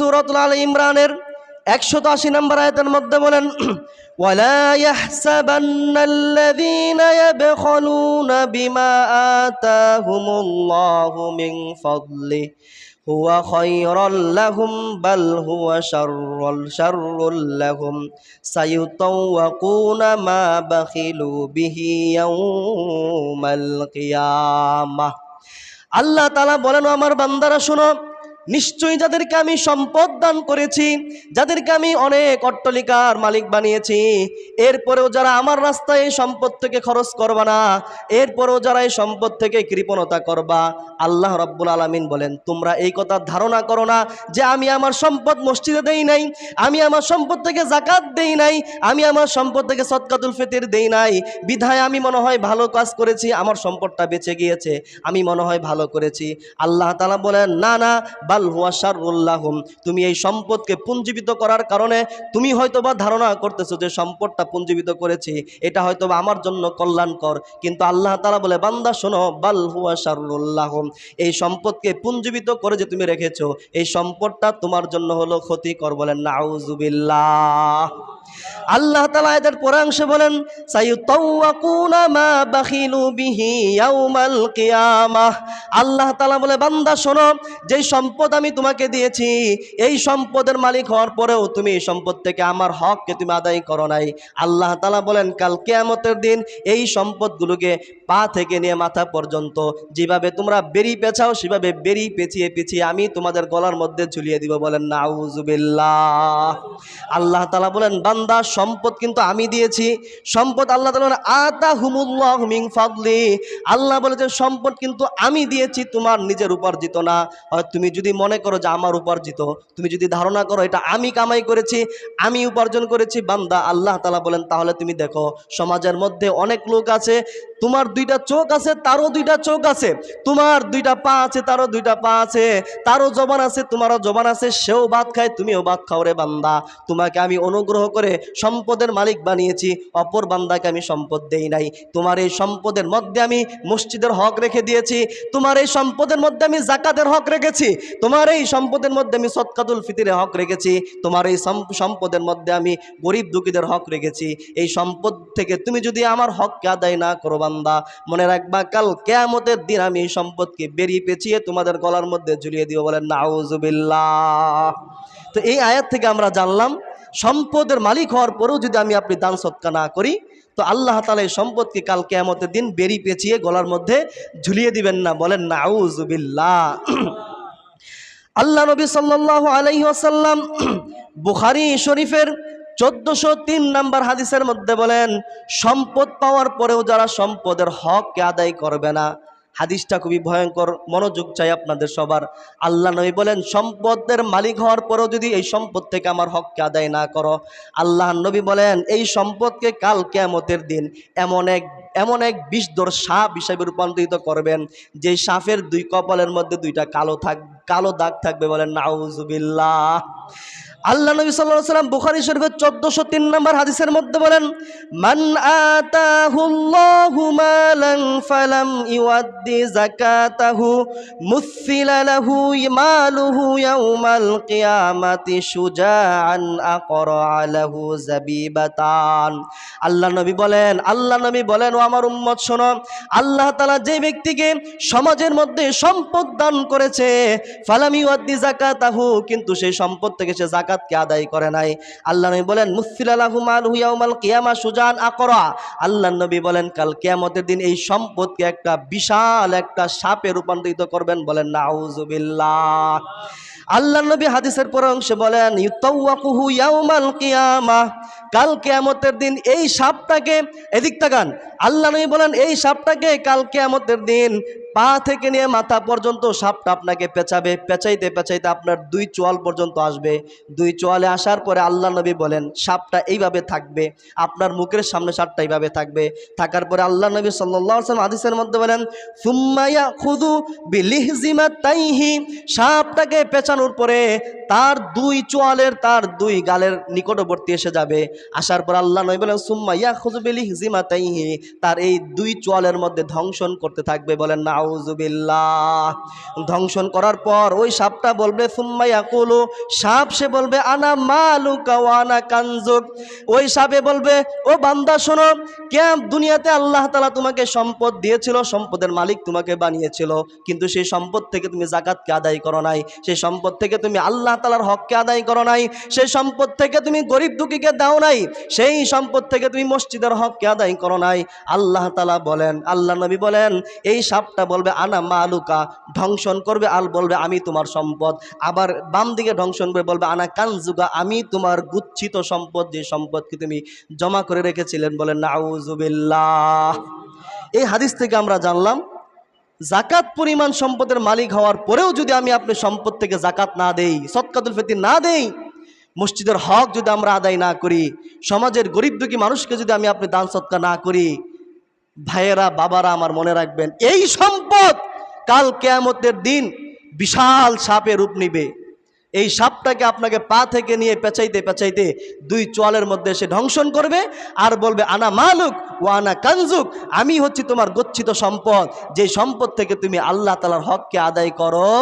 সূরাতুল আল ইমরানের 180 নম্বর আয়াতের মধ্যে বলেন, ওয়ালা ইয়াহসাবান্নাল্লাযীনা ইয়াবখালুনা বিমা আতাহুমুল্লাহু মিন ফাদলিহি হুয়া খায়রাল লাহুম বাল হুয়া শাররুল লাহুম সায়ুতাওয়াকুনা মা বাখিলু বিহি ইয়াউমাল কিয়ামাহ। আল্লাহ তাআলা বলেন, আমার বান্দারা শোনো, নিশ্চয়ই যাদেরকে আমি সম্পদ দান করেছি, যাদেরকে আমি অনেক অট্টালিকার মালিক বানিয়েছি, এরপরেও যারা আমার রাস্তায় এই সম্পদ থেকে খরচ করবা না, এরপরেও যারা এই সম্পদ থেকে কৃপণতা করবা, আল্লাহ রাব্বুল আলামিন বলেন, তোমরা এই কথা ধারণা করো না যে আমি আমার সম্পদ মসজিদে দেই নাই, আমি আমার সম্পদ থেকে যাকাত দেই নাই, আমি আমার সম্পদ থেকে সদকাতুল ফিতর দেই নাই, বিধায় আমি মনে হয় ভালো কাজ করেছি, আমার সম্পদটা বেঁচে গিয়েছে, আমি মনে হয় ভালো করেছি। আল্লাহ তাআলা বলেন, না না, বাল হুয়া শাররুল লাহুম, তুমি এই সম্পদকে পুঞ্জীবিত করার কারণে তুমি হয়তোবা ধারণা করতেছো যে সম্পদটা পুঞ্জীবিত করেছি, এটা হয়তোবা আমার জন্য কল্যাণকর, কিন্তু আল্লাহ তাআলা বলে, বান্দা শোনো, বাল হুয়া শাররুল লাহুম, এই সম্পদকে পুঞ্জীবিত করে যে তুমি রেখেছো, এই সম্পদটা তোমার জন্য হলো ক্ষতিকর। বলেন নাউযুবিল্লাহ। আল্লাহ তাআলা এদের পরাংশে বলেন, সায়ুতাওয়াকুনা মা বাখিলু বিহি ইয়াউমাল কিয়ামাহ। আল্লাহ তাআলা বলে, বান্দা শোনো, যেই সম্পদ আমি তোমাকে দিয়েছি, এই সম্পদের মালিক হওয়ার পরেও তুমি এই সম্পদ থেকে আমার হককে তুমি আদায় করো নাই। আল্লাহ তাআলা বলেন, কাল কিয়ামতের দিন এই সম্পদগুলোকে পা থেকে নিয়ে মাথা পর্যন্ত যেভাবে তোমরা বেরি পেঁচাও, সেভাবে বেরি পেঁচিয়ে পেঁচিয়ে আমি তোমাদের গলার মধ্যে ঝুলিয়ে দিব। বলেন নাউযুবিল্লাহ। আল্লাহ তাআলা বলেন, বান্দা সম্পদ কিন্তু আমি দিয়েছি। সম্পদ আল্লাহ তাআলা আতাহুমুল্লাহু মিন ফাদলি, আল্লাহ বলে যে সম্পদ কিন্তু আমি দিয়েছি, তোমার নিজের উপার্জিত না। তুমি যদি মনে করো যে আমার উপার্জিত, তুমি যদি ধারণা করো এটা আমি কামাই করেছি, আমি উপার্জন করেছি, বান্দা আল্লাহ তাআলা বলেন, তাহলে তুমি দেখো সমাজের মধ্যে অনেক লোক আছে, তোমার দুইটা চোখ আছে, তারও দুইটা চোখ আছে, তোমার দুইটা পা আছে, তারও দুইটা পা আছে, তারও জবান আছে, তোমারও জবান আছে, সেও ভাত খায়, তুমিও ভাত খাও। রে বান্দা, তোমাকে আমি অনুগ্রহ করে সম্পদের মালিক বানিয়েছি, অপর বান্দাকে আমি সম্পদ দেই নাই। তোমার এই সম্পদের মধ্যে আমি মসজিদের হক রেখে দিয়েছি, তোমার এই সম্পদের মধ্যে আমি যাকাতের হক রেখেছি, তোমার এই সম্পদের মধ্যে আমি সদকাতুল ফিতরের হক রেখেছি, তোমার এই সম্পদের মধ্যে আমি গরিব দুঃখীদের হক রেখেছি। এই সম্পদ থেকে তুমি যদি আমার হককে আদায় না করো, বান্দা মনে রাখবা, কাল কিয়ামতের দিন আমি এই সম্পদকে বেরিয়ে পেঁচিয়ে তোমাদের গলার মধ্যে ঝুলিয়ে দিব। বলেন নাউযুবিল্লাহ। তো এই আয়াত থেকে আমরা জানলাম, সম্পদের মালিক হওয়ার পরেও যদি আমি আপনি দান সদকা না করি, তো আল্লাহ তাআলা এই সম্পদকে কাল কিয়ামতের দিন বেরি পেঁচিয়ে গলার মধ্যে ঝুলিয়ে দিবেন না। বলেন নাউযুবিল্লাহ। আল্লাহ নবী সাল্লাল্লাহু আলাইহি ওয়াসাল্লাম বুখারী শরীফের 1403 নম্বর হাদিসের মধ্যে বলেন, সম্পদ পাওয়ার পরেও যারা সম্পদের হককে আদায় করবে না, হাদিসটা খুবই ভয়ঙ্কর, মনোযোগ চাই আপনাদের সবার। আল্লাহ নবী বলেন, সম্পদের মালিক হওয়ার পরেও যদি এই সম্পদ থেকে আমার হককে আদায় না করো, আল্লাহ নবী বলেন, এই সম্পদকে কাল কিয়ামতের দিন এমন এক বিষধর সাপ হিসেবে রূপান্তরিত করবেন, যে সাপের দুই কপালের মধ্যে দুইটা কালো দাগ থাকবে। বলেন নাউযুবিল্লাহ। আল্লাহ নবী সাল্লাল্লাহু আলাইহি ওয়াসাল্লাম বুখারী শরীফের 1403 নম্বর হাদিসের মধ্যে বলেন, মান আতাহুল্লাহু মালান ফালাম ইউদ্দি যাকাতাহু মুসিলা লাহু মালুহু ইয়াউমাল কিয়ামাতি শুজাআন আকরা লাহু যাবিবাতান। আল্লাহ নবী বলেন, ও আমার উম্মত শোনো, আল্লাহ তাআলা যে ব্যক্তিকে সমাজের মধ্যে সম্পদ দান করেছে, ফালাম ইউদ্দি যাকাতাহু, কিন্তু সেই সম্পদ থেকে সে যাকাতকে আদায় করে নাই, আল্লাহ নবী বলেন, মুসিলা লাহু মালুহু ইয়াউমাল কিয়ামা শুজাআন আকরা। আল্লাহ নবী বলেন, কাল কিয়ামতের দিন এই সম্পদকে একটা বিশাল একটা সাপে রূপান্তরিত করবেন। বলেন নাউযুবিল্লাহ। আল্লাহ নবী হাদিসের পর অংশে বলেন, ইউতাওয়াকুহু ইয়াউমাল কিয়ামাহ, কাল কিয়ামতের দিন এই সাপটাকে, এদিক তাকান, আল্লাহ নবী বলেন, এই সাপটাকে কাল কিয়ামতের দিন পা থেকে নিয়ে মাথা পর্যন্ত সাপটা আপনাকে পেঁচাবে, পেঁচাইতে পেঁচাইতে আপনার দুই চোয়াল পর্যন্ত আসবে। দুই চোয়ালে আসার পরে আল্লাহ নবী বলেন, সাপটা এইভাবে থাকবে, আপনার মুখের সামনে সাপটা এইভাবে থাকবে। থাকার পরে আল্লাহ নবী সাল্লাল্লাহু আলাইহি ওয়াসাল্লাম হাদিসের মধ্যে বলেন, সুম্মা ইয়াখুযু বিলিহজিমাতাইহি, সাপটাকে পেঁচানোর পরে তার দুই চোয়ালের, তার দুই গালের নিকটবর্তী এসে যাবে। আসার পর আল্লাহ নবী বলেন, সুম্মা ইয়াখুযু বিলিহজিমাতাইহি, তার এই দুই চোয়ালের মধ্যে ধ্বংসন করতে থাকবে। বলেন না নাউযুবিল্লাহ। ধ্বংসন করার পর ওই সাপটা বলবে সুম্মা ইয়াকুলু, সাপ সে বলবে আনা মালুকা ওয়া আনা কানজুক। ওই সাপে বলবে ও বান্দা শোনো, দুনিয়াতে আল্লাহ তাআলা তোমাকে সম্পদ দিয়েছিল, সম্পদের মালিক তোমাকে বানিয়েছিল, কিন্তু সেই সম্পদ থেকে তুমি যাকাতকে আদায় করো নাই, সেই সম্পদ থেকে তুমি আল্লাহ তাআলার হককে আদায় করো নাই, সেই সম্পদ থেকে তুমি গরিব দুঃখীকে দাও নাই, সেই সম্পদ থেকে তুমি মসজিদের হককে আদায় করো নাই। আল্লাহ তাআলা বলেন, আল্লাহ নবী বলেন, এই সাপটা বলবে আনা মালুকা, ধ্বংসন করবে, আল বলবে আমি তোমার সম্পদ। আবার বাম দিকে ধ্বংসন করে বলবে আনা কানজুকা, আমি তোমার গুচ্ছিত সম্পদ, যে সম্পদকে তুমি জমা করে রেখেছিলেন। বলেন নাউযুবিল্লাহ। এই হাদিস থেকে আমরা জানলাম, জাকাত পরিমাণ সম্পদের মালিক হওয়ার পরেও যদি আমি আপনি সম্পদ থেকে জাকাত না দেই, সদকাতুল ফিতর না দেই, মসজিদের হক যদি আমরা আদায় না করি, সমাজের গরিব দুঃখী মানুষকে যদি আমি আপনি দান সদকা না করি, ভাইয়েরা বাবারা আমার মনে রাখবেন, এই সম্পদ কাল কিয়ামতের দিন বিশাল সাপে রূপ নিবে। এই সাপটাকে আপনাকে পা থেকে নিয়ে পেঁচাইতে পেঁচাইতে দুই চোয়ালের মধ্যে সে ধ্বংসন করবে আর বলবে আনা মালুক ওয়া আনা কানজুক, আমি হচ্ছি তোমার গচ্ছিত সম্পদ, যে সম্পদ থেকে তুমি আল্লাহ তাআলার হককে আদায় করো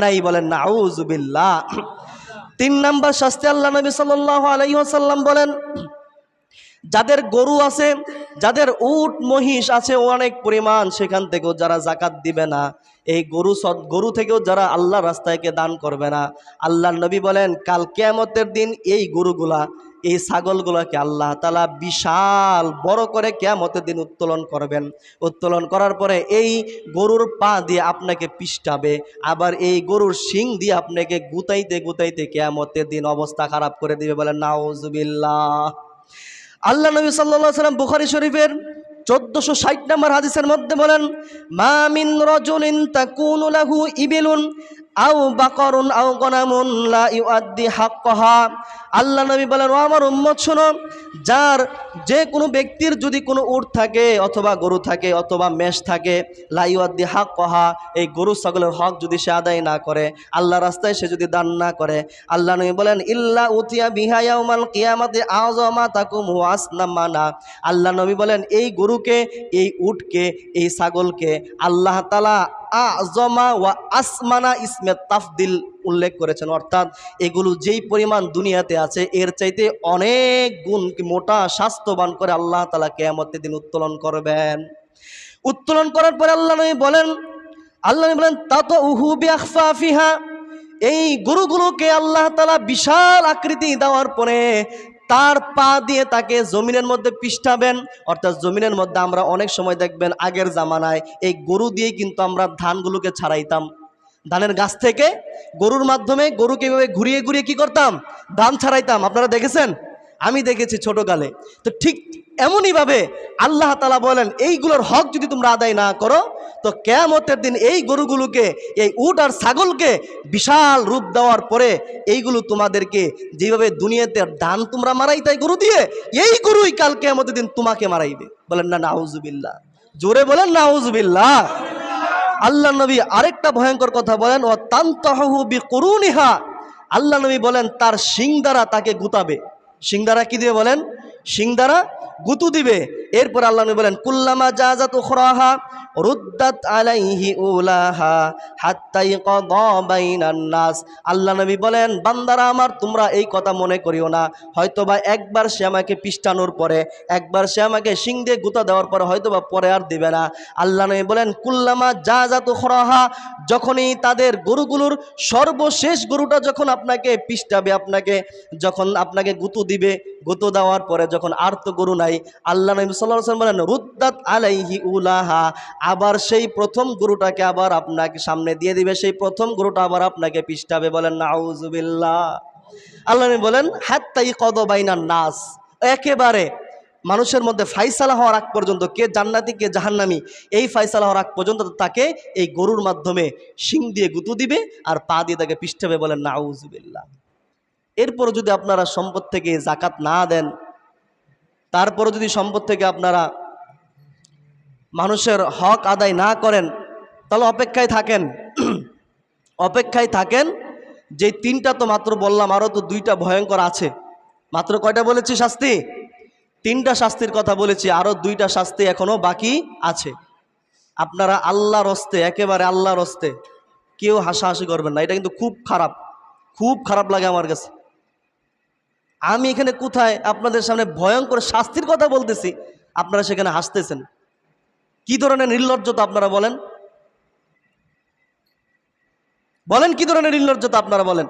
নাই। বলেন নাউযুবিল্লাহ। 3 নাম্বার শাস্তি আল্লাহ নবী সাল্লাল্লাহু আলাইহি ওয়াসাল্লাম বলেন, যাদের গরু আছে, যাদের উট মহিষ আছে অনেক পরিমাণ, সেখান থেকেও যারা জাকাত দিবে না, এই গরু থেকেও যারা আল্লাহ রাস্তায়কে দান করবে না, আল্লাহর নবী বলেন কাল কিয়ামতের দিন এই গরুগুলা, এই ছাগলগুলোকে আল্লাহ তাআলা বিশাল বড় করে কিয়ামতের দিন উত্তোলন করবেন। উত্তোলন করার পরে এই গরুর পা দিয়ে আপনাকে পিষ্টাবে, আবার এই গরুর শিং দিয়ে আপনাকে গুতাইতে গুতাইতে কিয়ামতের দিন অবস্থা খারাপ করে দিবে। বলেন নাউযুবিল্লাহ। আল্লাহ নবী সাল্লাল্লাহু আলাইহি ওয়াসাল্লাম বুখারী শরীফের 1460 নম্বর হাদিসের মধ্যে বলেন, মা মিন রাজুলিন তাকুনু লাহু ইবিলুন আও বাকরুন আও গনামুন লা ইউআদ্দি হাক্কাহা। আল্লাহ নবী বলেন, ও আমার উম্মত শোনো, যার যে কোনো ব্যক্তির যদি কোনো উট থাকে অথবা গরু থাকে অথবা মেষ থাকে, লা ইউআদ্দি হাক্কাহা, এই গরু ছাগলের হক যদি সে আদায় না করে, আল্লাহ রাস্তায় সে যদি দান না করে, আল্লাহ নবী বলেন ইল্লা উতিয়া বিহা ইয়াউমাল কিয়ামাতি আযমা তাকুম ওয়া আসনামানা। আল্লাহ নবী বলেন এই গরুকে, এই উটকে, এই ছাগলকে আল্লাহ তাআলা আযমা ওয়া আসমানা ইসমে তাফদিল উল্লেখ করেছেন, অর্থাৎ এগুলো যেই পরিমাণ দুনিয়াতে আছে এর চাইতে অনেক গুণ মোটা স্বাস্থ্যবান করে আল্লাহ তাআলা কিয়ামতের দিন উত্তোলন করবেন। উত্তোলন করার পরে আল্লাহ নবী বলেন তাতউহু বিআখফাফিহা, এই গরুগুলোকে আল্লাহ তাআলা বিশাল আকৃতি দেওয়ার পরে তার পা দিয়ে তাকে জমিনের মধ্যে পিষ্টাবেন। অর্থাৎ জমিনের মধ্যে আমরা অনেক সময় দেখবেন আগের জামানায় এই গরু দিয়ে কিন্তু আমরা ধানগুলোকে ছাড়াইতাম, ধানের গাছ থেকে গরুর মাধ্যমে গরুকে এভাবে ঘুরিয়ে ঘুরিয়ে কি করতাম, ধান ছাড়াইতাম। আপনারা দেখেছেন? আমি দেখেছি ছোটকালে। তো ঠিক এমনইভাবে আল্লাহ তাআলা বলেন এইগুলোর হক যদি তোমরা আদায় না করো, তো কিয়ামতের দিন এই গরুগুলোকে, এই উট আর ছাগলকে বিশাল রূপ দেওয়ার পরে এইগুলো তোমাদেরকে যেভাবে দুনিয়াতে ধান তোমরা মারাইতে গরু দিয়ে, এই গরুই কাল কিয়ামতের দিন তোমাকে মারাইবে। বলেন না নাউযুবিল্লাহ, জোরে বলেন নাউযুবিল্লাহ। আল্লাহ নবী আরেকটা ভয়ঙ্কর কথা বলেন, ও তানতাহু বিকুরুনিহা, আল্লাহ নবী বলেন তার শিং দ্বারা তাকে গুতাবে। শিং দ্বারা কি দিবে বলেন? শিং দ্বারা গুতু দিবে। এরপর আল্লাহ নবী বলেন কুল্লামা জাযাত উখরাহা রুদ্দাত আলাইহি উলাহা হাত্তা ইয়াকদা বাইনান নাস। আল্লাহ নবী বলেন বান্দারা আমার, তোমরা এই কথা মনে করিও না হয়তোবা একবার সে আমাকে পিষ্টানোর পরে, একবার সে আমাকে শিং দিয়ে গুতা দেওয়ার পরে হয়তোবা পরে আর দিবে না। আল্লাহ নবী বলেন কুল্লামা জাযাত উখরাহা, যখনই তাদের গরুগুলোর সর্বশেষ গরুটা যখন আপনাকে পিষ্টাবে, যখন আপনাকে গুতু দিবে, গুতু দেওয়ার পরে যখন আর তো গরু নাই, আল্লাহ নবী সাল্লাল্লাহু আলাইহি ওয়াসাল্লাম বলেন রুদ্দাত আলাইহি উলাহা, আবার সেই প্রথম গরুটাকে আবার আপনাকে সামনে দিয়ে দিবে, সেই প্রথম গরুটা আবার আপনাকে পিষ্টাবে। বলেন নাউযুবিল্লাহ। আল্লাহ নবী বলেন হাত্তা ইয়াকদা বাইনান নাস, একেবারে মানুষের মধ্যে ফায়সালা হওয়ার আগ পর্যন্ত কে জান্নাতি কে জাহান্নামী, এই ফায়সালা হওয়ার আগ পর্যন্ত তাকে এই গরুর মাধ্যমে শিং দিয়ে গুতু দিবে আর পা দিয়ে তাকে পিষ্টাবে। বলেন নাউযুবিল্লাহ। এরপর যদি আপনারা সম্পদ থেকে যাকাত না দেন, তারপরে যদি সম্পদ থেকে আপনারা মানুষের হক আদায় না করেন, তাহলে অপেক্ষায় থাকেন, অপেক্ষায় থাকেন। যে 3টা তো মাত্র বললাম, আরও তো 2টা ভয়ঙ্কর আছে। মাত্র কয়টা বলেছি শাস্তি? 3টা শাস্তির কথা বলেছি, আরও 2টা শাস্তি এখনো বাকি আছে। আপনারা আল্লাহর হস্তে, একেবারে আল্লাহর হস্তে কেউ হাসাহাসি করবেন না। এটা কিন্তু খুব খারাপ, খুব খারাপ লাগে আমার কাছে। আমি এখানে কোথায় আপনাদের সামনে ভয়ঙ্কর শাস্তির কথা বলতেছি, আপনারা সেখানে হাসতেছেন। কি ধরনের নির্লজ্জতা আপনারা বলেন, বলেন কি ধরনের নির্লজ্জতা আপনারা বলেন?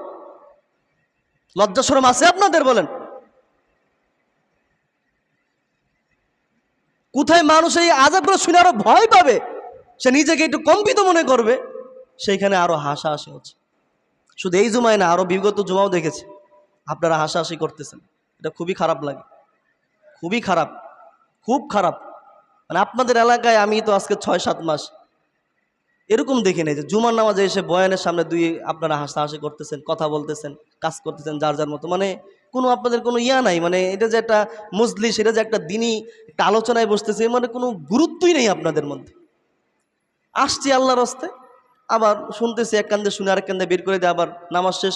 লজ্জা শরম আছে আপনাদের? বলেন কোথায় মানুষ এই আযাবগুলো শুনে আরো ভয় পাবে, সে নিজেকে একটু কম্পিত মনে করবে, সেইখানে আরো হাসাহাসি হচ্ছে। শুধু এই জুমায় না, আরো বিগত জুমাও দেখেছি আপনারা হাসাহাসি করতেছেন। এটা খুবই খারাপ লাগে, খুবই খারাপ, খুব খারাপ। মানে আপনাদের এলাকায় আমি তো আজকে 6-7 মাস এরকম দেখি নাই যে জুমার নামাজে এসে বয়ানের সামনে আপনারা হাসাহাসি করতেছেন, কথা বলতেছেন, কাজ করতেছেন যার যার মতো। মানে কোনো আপনাদের কোনো ইয়া নাই, মানে এটা যে একটা মজলিস, এটা যে একটা দিনই একটা আলোচনায় বসতেছে, মানে কোনো গুরুত্বই নেই আপনাদের মধ্যে। আসছি আল্লাহর রাস্তায়, আবার শুনতেছি, এক কান্দে শুনে আরেক কান্দে বের করে দিয়ে আবার নামাজ শেষ,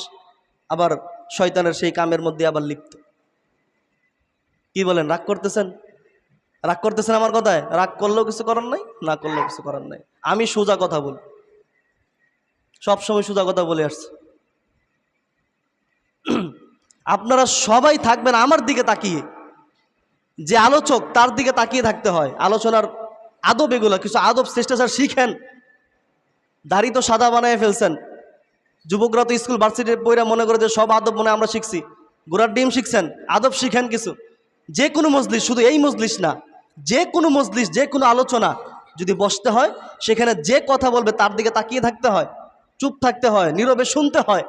আবার শয়তানের সেই কামের মধ্যে আবার লিপ্ত। কি বলেন, রাগ করতেছেন? রাগ করতেছেন আমার কথায়? রাগ করলেও কিছু করার নাই, না করলেও কিছু করার নাই। আমি সোজা কথা বলি, সবসময় সোজা কথা বলে আসছি। আপনারা সবাই থাকবেন আমার দিকে তাকিয়ে, যে আলোচক তার দিকে তাকিয়ে থাকতে হয়। আলোচনার আদব এগুলো, কিছু আদব শিষ্টাচার শিখেন। দাড়ি তো সাদা বানায় ফেলছেন, যুবকরা তো স্কুল ভার্সিটির বইরা মনে করে যে সব আদব মনে আমরা শিখছি, গোড়ার ডিম শিখছেন। আদব শিখেন কিছু। যে কোনো মজলিস, শুধু এই মজলিস না, যে কোনো মজলিস, যে কোনো আলোচনা যদি বসতে হয়, সেখানে যে কথা বলবে তার দিকে তাকিয়ে থাকতে হয়, চুপ থাকতে হয়, নীরবে শুনতে হয়।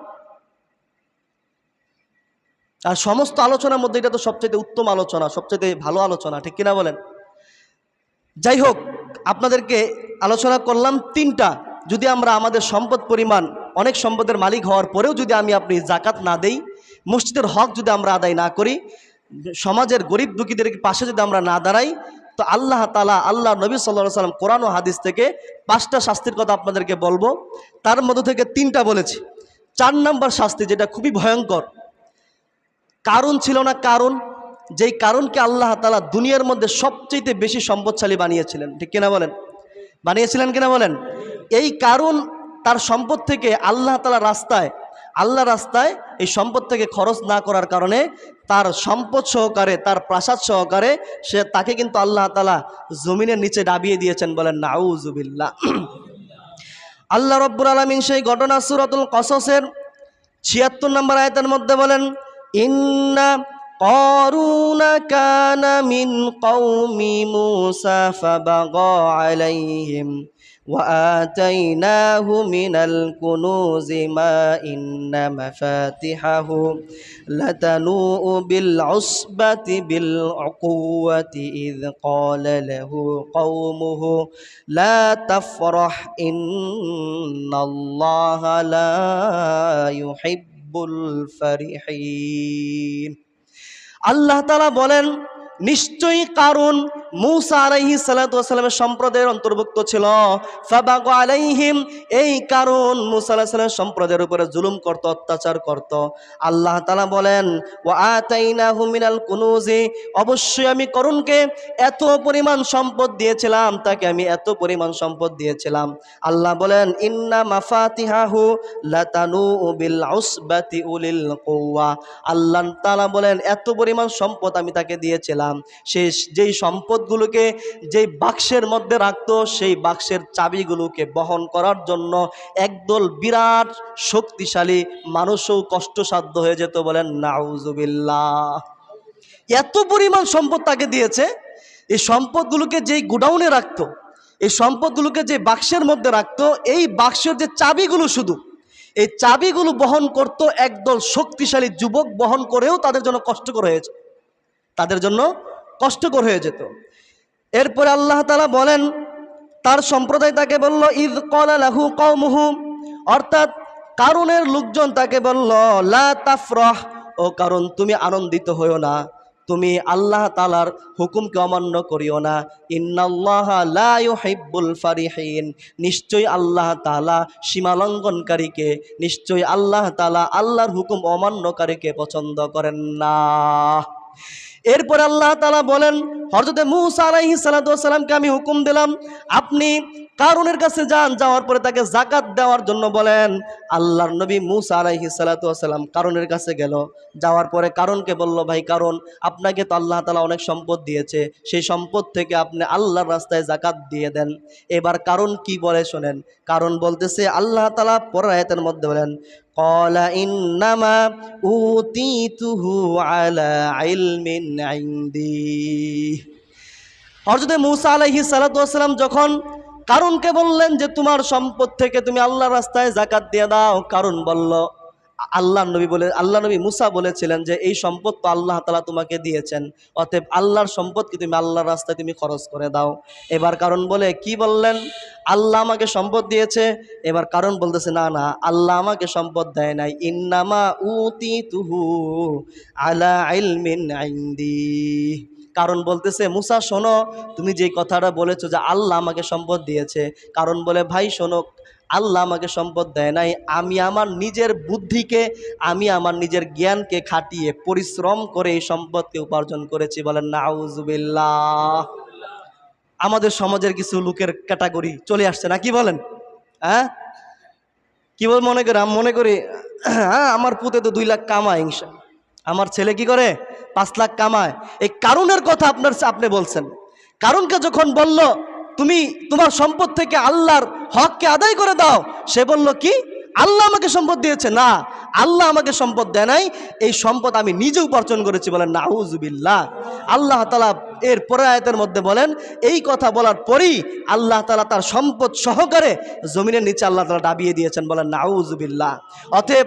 আর সমস্ত আলোচনার মধ্যে এটা তো সবচেয়ে উত্তম আলোচনা, সবচেয়ে ভালো আলোচনা, ঠিক কিনা বলেন? যাই হোক, আপনাদেরকে আলোচনা করলাম তিনটা। যদি আমরা আমাদের সম্পদ পরিমাণ, অনেক সম্পদের মালিক হওয়ার পরেও যদি আপনি জাকাত না দেই, মসজিদের হক যদি আমরা আদায় না করি, সমাজের গরিব দুঃখীদের পাশে যদি আমরা না দাঁড়াই, তো আল্লাহ তাআলা, আল্লাহ নবী সাল্লাল্লাহু আলাইহি সাল্লাম কোরআন ও হাদিস থেকে 5টা শাস্তির কথা আপনাদেরকে বলবো। তার মধ্য থেকে 3টা বলেছি। 4 নম্বর শাস্তি, যেটা খুবই ভয়ঙ্কর। কারণ ছিল না, কারণ, যেই কারণকে আল্লাহ তাআলা দুনিয়ার মধ্যে সবচেয়ে বেশি সম্পদশালী বানিয়েছিলেন, ঠিক কিনা বলেন? বানিয়েছিলেন কিনা বলেন? এই কারণ তার সম্পদ থেকে আল্লাহ তাআলা আল্লাহ রাস্তায় এই সম্পদ থেকে খরচ না করার কারণে তার সম্পদ সহকারে, তার প্রাসাদ সহকারে তাকে কিন্তু আল্লাহ তাআলা জমিনের নিচে ডাবিয়ে দিয়েছেন। বলেন নাউজুবিল্লাহ। আল্লাহ রাব্বুল আলামিন সেই ঘটনা সূরাতুল কসসের 76 নম্বর আয়াতের মধ্যে বলেন, ইন্না কারুনা কানা মিন কওমি মূসা ফাবাগা আলাইহিম ওয়া আতাইনাহু মিনাল কুনুজি মা ইন্না মাফাতিহাহু লাতানূউ বিল উসবাতি বিল উকুওয়াতি ইয ক্বালা লাহু কওমুহু লা তাফরাহ ইন্নাল্লাহা লা ইউহিব্বুল ফারিহিন। আল্লাহ তাআলা বলেন, নিশ্চয়ই কারুন মূসা আলাইহিস সালাতু ওয়াস সালামের সম্প্রদায়ের অন্তর্ভুক্ত ছিল। ফাবাগা আলাইহিম, এই কারুন মূসা আলাইহিস সালামের সম্প্রদায়ের উপরে জুলুম করত, অত্যাচার করত। আল্লাহ তাআলা বলেন, ওয়া আতাইনাহু মিনাল কুনুজি, অবশ্যই আমি কারুনকে এত পরিমাণ সম্পদ দিয়েছিলাম, তাকে আমি এত পরিমাণ সম্পদ দিয়েছিলাম। আল্লাহ বলেন, ইন্না মাফাতিহাহু লাতানূউ বিল উসবাতি উলিল কুওয়া। আল্লাহ তাআলা বলেন, এত পরিমাণ সম্পদ আমি তাকে দিয়েছিলাম, সে যেই সম্পদগুলোকে যেই বাক্সের মধ্যে রাখতো, সেই বাক্সের চাবিগুলোকে বহন করার জন্য একদল বিরাট শক্তিশালী মানুষও কষ্টসাধ্য হয়ে যেত। বলেন নাউজুবিল্লাহ। এত পরিমাণ সম্পদ তাকে দিয়েছে, এই সম্পদগুলোকে যেই গোডাউনে রাখতো, এই সম্পদগুলোকে যে বাক্সের মধ্যে রাখতো, এই বাক্সের যে চাবিগুলো, শুধু এই চাবিগুলো বহন করত একদল শক্তিশালী যুবক, বহন করেও তাদের জন্য কষ্টকর হয়েছে, তাদের জন্য কষ্টকর হয়ে যেত। এরপরে আল্লাহ তাআলা বলেন, তার সম্প্রদায় তাকে বলল, ইয ক্বালা লাহু কওমুহু, অর্থাৎ কারুনের লোকজন তাকে বলল, লা তাফরাহ, ও কারণ তুমি আনন্দিত হইও না, তুমি আল্লাহ তাআলার হুকুমকে অমান্য করিও না। ইন্নাল্লাহা লা ইউহিব্বুল ফারিহিন, নিশ্চয়ই আল্লাহ তাআলা সীমালঙ্ঘনকারীকে, নিশ্চয়ই আল্লাহ তাআলা আল্লাহর হুকুম অমান্যকারীকে পছন্দ করেন না। এরপরে আল্লাহ তাআলা বলেন, হযরতে মূসা আলাইহিস সালাতু ওয়াস সালামকে আমি হুকুম দিলাম আপনি কারুনের কাছে যান, যাওয়ার পরে তাকে যাকাত দেওয়ার জন্য বলেন। আল্লাহর নবী মূসা আলাইহিস সালাতু ওয়াস সালাম কারুনের কাছে গেল, যাওয়ার পরে কারুনকে বলল, ভাই কারুন, আপনাকে তো আল্লাহ তাআলা অনেক সম্পদ দিয়েছে, সেই সম্পদ থেকে আপনি আল্লাহর রাস্তায় যাকাত দিয়ে দেন। এবার কারুন কি বলে শোনেন। কারুন বলতেছে, আল্লাহ তাআলা পরের আয়াতের মধ্যে বলেন, ক্বালা ইন্নামা উতীতুহু আলা ইলমিন ইনদি। হযরত মূসা আলাইহিস সালাতু ওয়াস সালাম যখন কারুনকে বললেন যে তোমার সম্পদ থেকে তুমি আল্লাহর রাস্তায় যাকাত দিয়ে দাও, কারুন বলল, আল্লাহ নবী মূসা বলেছিলেন যে এই সম্পদ তো আল্লাহ তাআলা তোমাকে দিয়েছেন, অতএব আল্লাহর সম্পদকে তুমি আল্লাহর রাস্তায় তুমি খরচ করে দাও। এবার কারণ বলে, কি বললেন? আল্লাহ আমাকে সম্পদ দিয়েছে। এবার কারণ বলতেছে, না না, আল্লাহ আমাকে সম্পদ দেয় নাই, ইন্নামা উতীতুহু আলা ইলমিন ইনদি। কারণ বলতেছে, মূসা শোনো, তুমি যে কথাটা বলেছো যে আল্লাহ আমাকে সম্পদ দিয়েছে, কারণ বলে, ভাই শোনো, আল্লাহ আমাকে সম্পদ দেয় নাই, আমি আমার নিজের বুদ্ধিকে, আমি আমার নিজের জ্ঞানকে খাটিয়ে পরিশ্রম করে এই সম্পদকে উপার্জন করেছি। বলেন নাউজুবিল্লাহ। আমাদের সমাজের কিছু লোকের ক্যাটাগরি চলে আসছে না, কি বলেন? হ্যাঁ, কি বল মনে করে? আমি মনে করি হ্যাঁ, আমার পুতে তো 2 লাখ কামায়, আমার ছেলে কি করে 5 লাখ কামায়। এই কারুনের কথা আপনি বলছেন। কারুনকে যখন বলল তুমি তোমার সম্পদ থেকে আল্লাহর হককে আদায় করে দাও, সে বলল কি আল্লাহ আমাকে সম্পদ দিয়েছে? না, আল্লাহ আমাকে সম্পদ দেয় নাই, এই সম্পদ আমি নিজে উপার্জন করেছি। বলেন নাউজুবিল্লাহ। আল্লাহ তাআলা এর পরের আয়াতের মধ্যে বলেন, এই কথা বলার পরই আল্লাহ তাআলা তার সম্পদ সহকারে জমিনের নিচে আল্লাহ তাআলা ডাবিয়ে দিয়েছেন। বলেন নাউজুবিল্লাহ। অতএব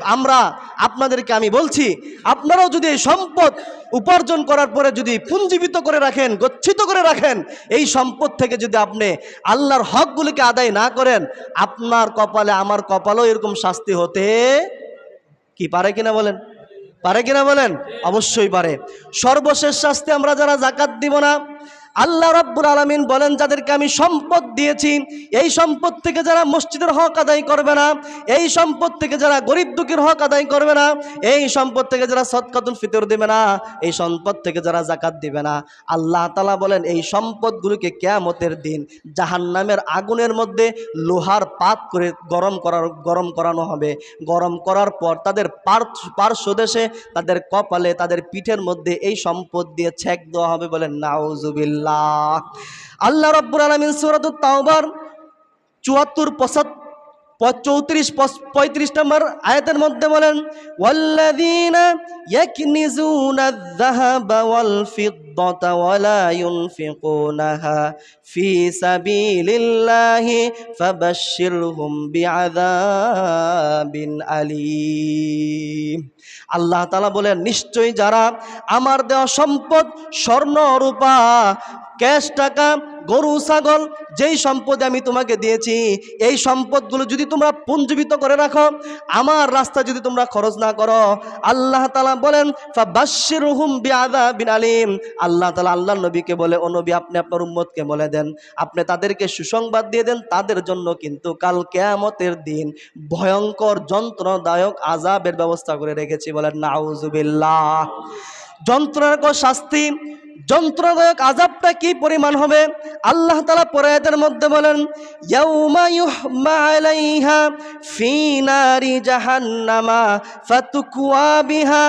আপনাদেরকে আমি বলছি, আপনারাও যদি এই সম্পদ উপার্জন করার পরে যদি পুঞ্জীবিত করে রাখেন, গচ্ছিত করে রাখেন, এই সম্পদ থেকে যদি আপনি আল্লাহর হকগুলিকে আদায় না করেন, আপনার কপালে আমার কপালেও এরকম শাস্তি হতে কি পারে কিনা বলেন? পারে কিনা বলেন? অবশ্যই পারে। সর্বশেষ শাস্তি, আমরা যারা যাকাত দিব না, আল্লাহ রাব্বুল আলামিন বলেন, যাদেরকে আমি সম্পদ দিয়েছি, এই সম্পদ থেকে যারা মসজিদের হক আদায় করবে না, এই সম্পদ থেকে যারা গরিব দুঃখীর হক আদায় করবে না, এই সম্পদ থেকে যারা সদকাতুল ফিতর দিবে না, এই সম্পদ থেকে যারা যাকাত দিবে না, আল্লাহ তাআলা বলেন এই সম্পদগুলোকে কিয়ামতের দিন জাহান্নামের আগুনের মধ্যে লোহার পাত করে গরম করানো হবে। গরম করার পর তাদের পার্শ্বদেশে, তাদের কপালে, তাদের পিঠের মধ্যে এই সম্পদ দিয়ে ছেক দেওয়া হবে। বলেন নাউজুবিল্লাহ। আল্লাহ রাব্বুল আলামিন সূরাতুত তাওবার 74, 34, 35 নম্বর আয়াতের মধ্যে বলেন, ওয়াল্লাযীনা ইয়াকনিজুনায যাহাবা ওয়াল ফিদ্দাতা ওয়ালা ইউনফিকুনাহা ফি সাবিলিল্লাহি ফাবাশশিরহুম বিআযাবিন আলীম। আল্লাহ তাআলা বলেন, নিশ্চয়ই যারা আমার দেওয়া সম্পদ, স্বর্ণ রূপা, ক্যাশ টাকা, গরু ছাগল, যেই সম্পদে আমি তোমাকে দিয়েছি, এই সম্পদগুলো যদি তোমরা পুঞ্জীবিত করে রাখো, আমার রাস্তায় যদি তোমরা খরচ না করো, আল্লাহ তাআলা বলেন ফাবাশশিরহুম বিআযাবিন আলীম। আল্লাহ তাআলা আল্লাহর নবীকে বলে, ও নবী, আপনি আপনার উম্মতকে বলে দেন, আপনি তাদেরকে সুসংবাদ দিয়ে দেন, তাদের জন্য কিন্তু কাল কিয়ামতের দিন ভয়ঙ্কর যন্ত্রণাদায়ক আযাবের ব্যবস্থা করে রেখেছি। বলেন নাউজুবিল্লাহ। যন্ত্রণাকর শাস্তি, যন্ত্রণাদায়ক আযাবটা কি পরিমাণ হবে? আল্লাহ তাআলা পরের আয়াতের মধ্যে বলেন, ইয়াউমা ইউহমা আলাইহা ফি নারি জাহান্নামা ফাতুকওয়া বিহা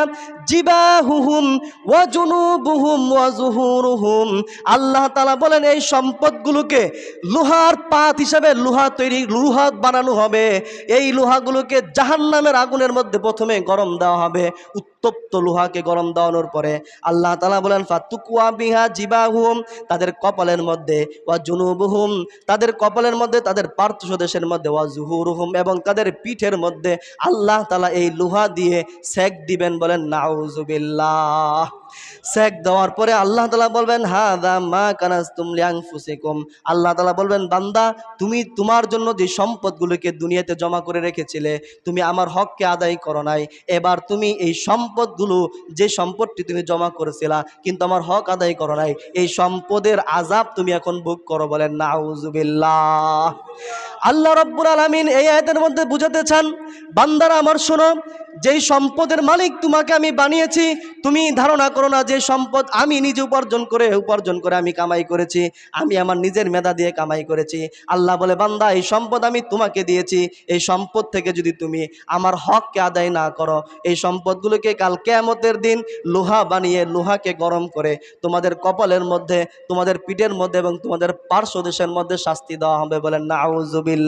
জিবাহুহুম ওয়া জুনুবুহুম ওয়া যুহুরুহুম। আল্লাহ তাআলা বলেন এই সম্পদগুলোকে লোহার পাত হিসাবে লোহা বানানো হবে। এই লোহাগুলোকে জাহান্নামের আগুনের মধ্যে প্রথমে গরম দেওয়া হবে। উত্তপ্ত লোহাকে গরম দেওয়ানোর পরে আল্লাহ তাআলা বলেন ফাতুকওয়া বিহা জিবাহুম, তাদের কপালের মধ্যে, ওয়া জুনুবুহুম, তাদের কপালের মধ্যে, তাদের পার্শ্বদেশের মধ্যে, ওয়া যুহুরুহুম, এবং তাদের পিঠের মধ্যে আল্লাহ তাআলা এই লোহা দিয়ে সেক দিবেন। বলেন নাউজুবিল্লাহ। সেক দেওয়ার পরে আল্লাহ তাআলা বলবেন, হাযা মা কানাজতুম লিআনফুসিকুম। আল্লাহ তাআলা বলবেন, বান্দা, তুমি তোমার জন্য যে সম্পদগুলোকে দুনিয়াতে জমা করে রেখেছিলে, তুমি আমার হককে আদায় করো নাই, এবার তুমি এই সম্পদগুলো, যে সম্পদটি তুমি জমা করেছিলা কিন্তু আমার হক আদায় করো নাই, এই সম্পদের আযাব তুমি এখন ভোগ করো। বলেন নাউজুবিল্লাহ। আল্লাহ রাব্বুল আলামিন এই আয়াতের মধ্যে বুঝাতে চান, বান্দারা আমার শোনো, যেই সম্পদের মালিক তোমাকে আমি বানিয়েছি, তুমি ধারণা করো না যে সম্পদ আমি নিজে উপার্জন করে আমি কামাই করেছি, আমি আমার নিজের মেধা দিয়ে কামাই করেছি। আল্লাহ বলে, বান্দা এই সম্পদ আমি তোমাকে দিয়েছি, এই সম্পদ থেকে যদি তুমি আমার হককে আদায় না করো, এই সম্পদগুলোকে কাল কিয়ামতের দিন লোহা বানিয়ে লোহাকে গরম করে তোমাদের কপালের মধ্যে, তোমাদের পিঠের মধ্যে এবং তোমাদের পার্শ্বদেশের মধ্যে শাস্তি দেওয়া হবে। বলেন নাউজুবিল্লাহ।